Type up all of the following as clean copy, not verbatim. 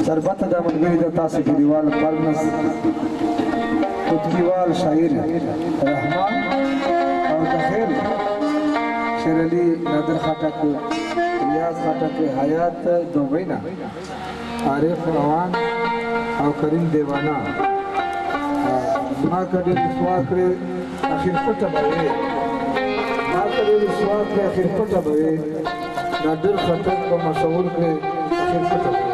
सरबत दा मलगरी दा तासी गिरीवाल परनस कुतबीवाल शायर रहमान और तखिर शेर अली नादर खाटक रियाज खाटक हयात दोबैना आरिफ रवान और करीम देवाना माँ कड़ी स्वाक्रे आखिर पट बवे माँ कड़ी स्वाक्रे आखिर पट बवे नादर खाटक को मशहूर के आखिर पट बवे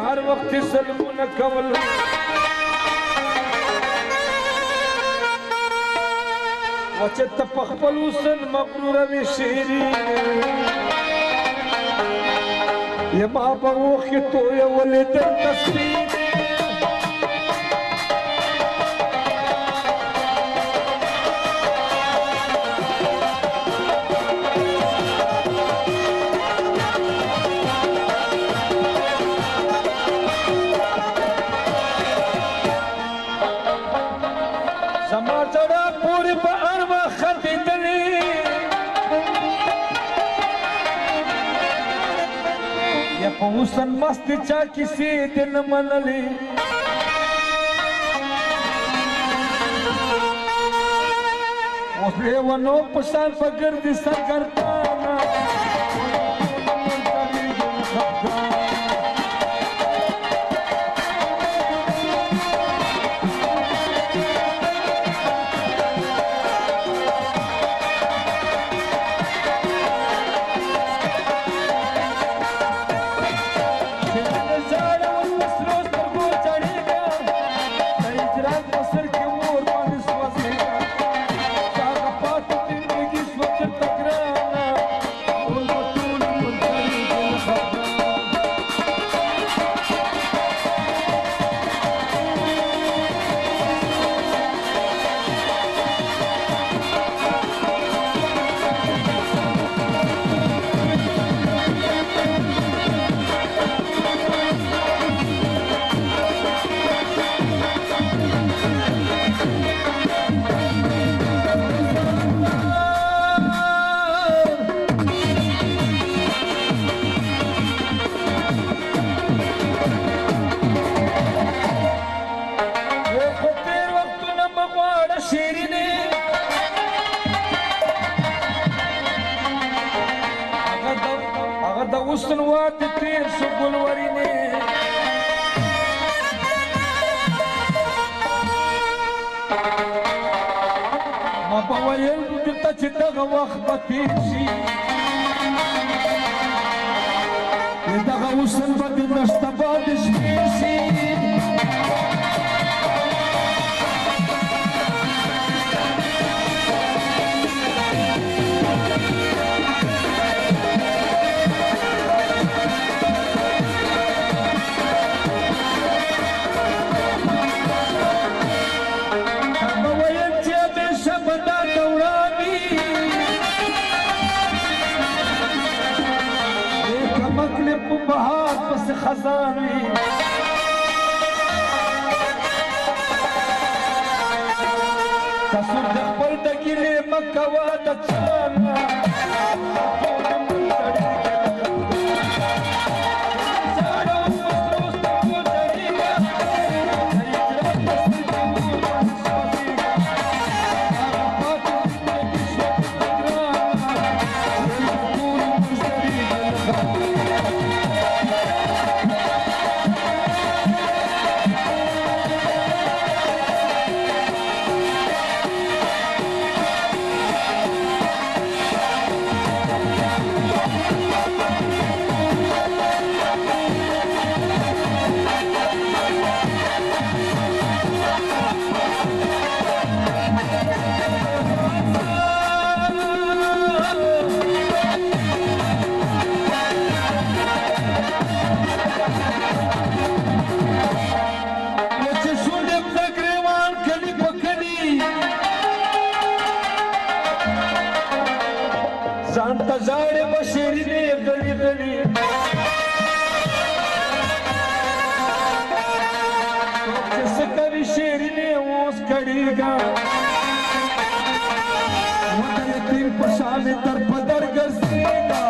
हर वक्त सलमन कवल वचत पखपलूसन मकरूर विशेरी ये माँ बहू की तो ये वलिद तस्वीर زړه پورې په اروا ختېدلې یا په حسن مست چا کیسې دې نه منلې اوس لیونو په شان په ګردې سرګردانه حسن وات تیر شو ګلورینې ما په ویل درته چې دغه وخت به تیر شي دغه حسن به د نشته باندې شمېر شي بهار پس خزان وي تصور د خپل د ګیلې مه کوه د چا نه ځان ته ژاړې به شیرینې غلي غلي څوک چې څه کوي شیرینې اوس کړېږه و د یتیم په شان در په در ګرځېږه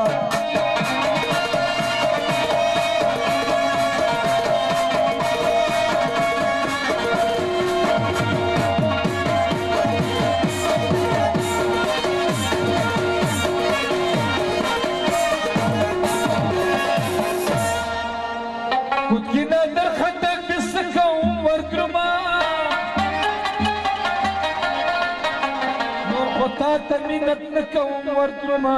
تا مینت نکوم ورتلما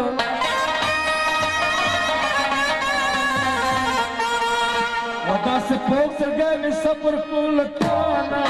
و داسې پوک سرګی مې صبر کول تانا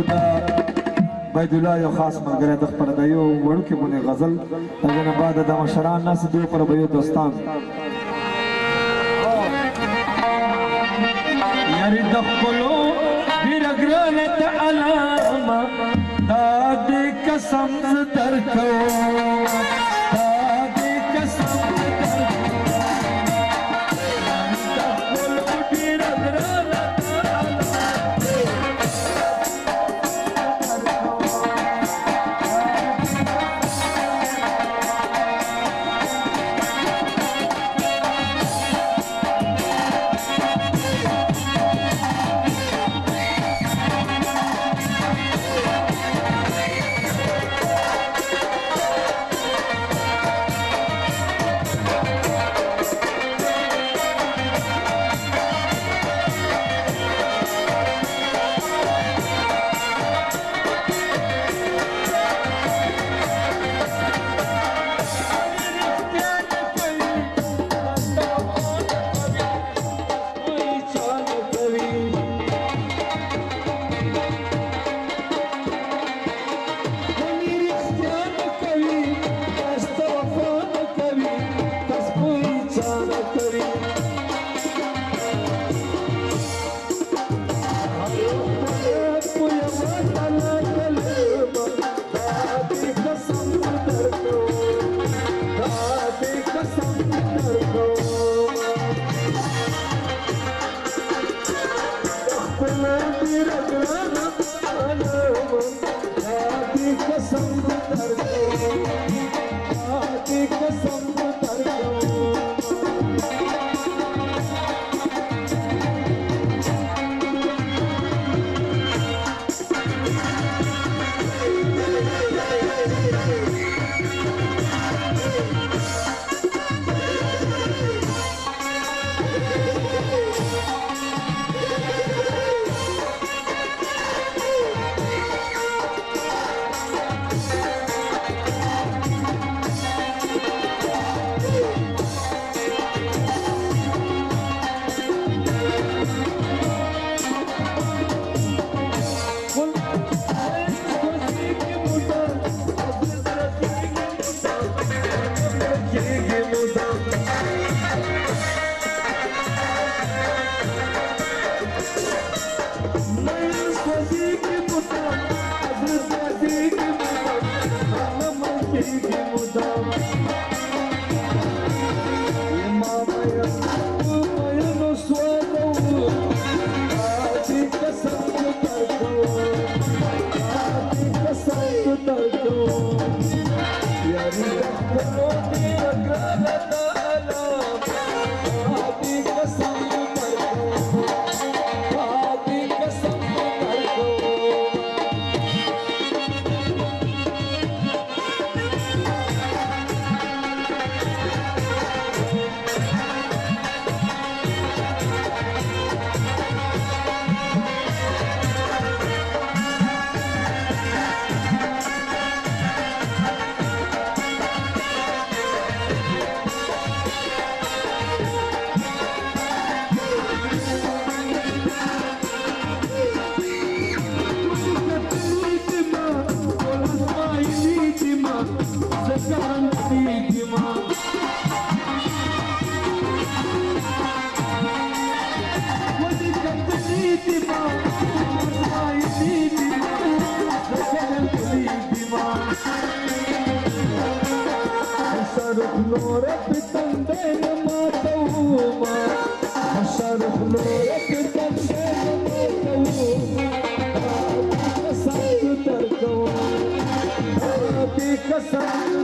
خدا بيد الله یو خاص ملګری د خپل د یو وړوکې مونې غزل هغې نه بعد د مشران ناست دي پر به یو دوستان یاري د خپلو ډېره ګرانه ته علامه دا دې قسم زه درکوم دا دې قسم زه درکوم د خپلو ډېره ګرانه ته कसम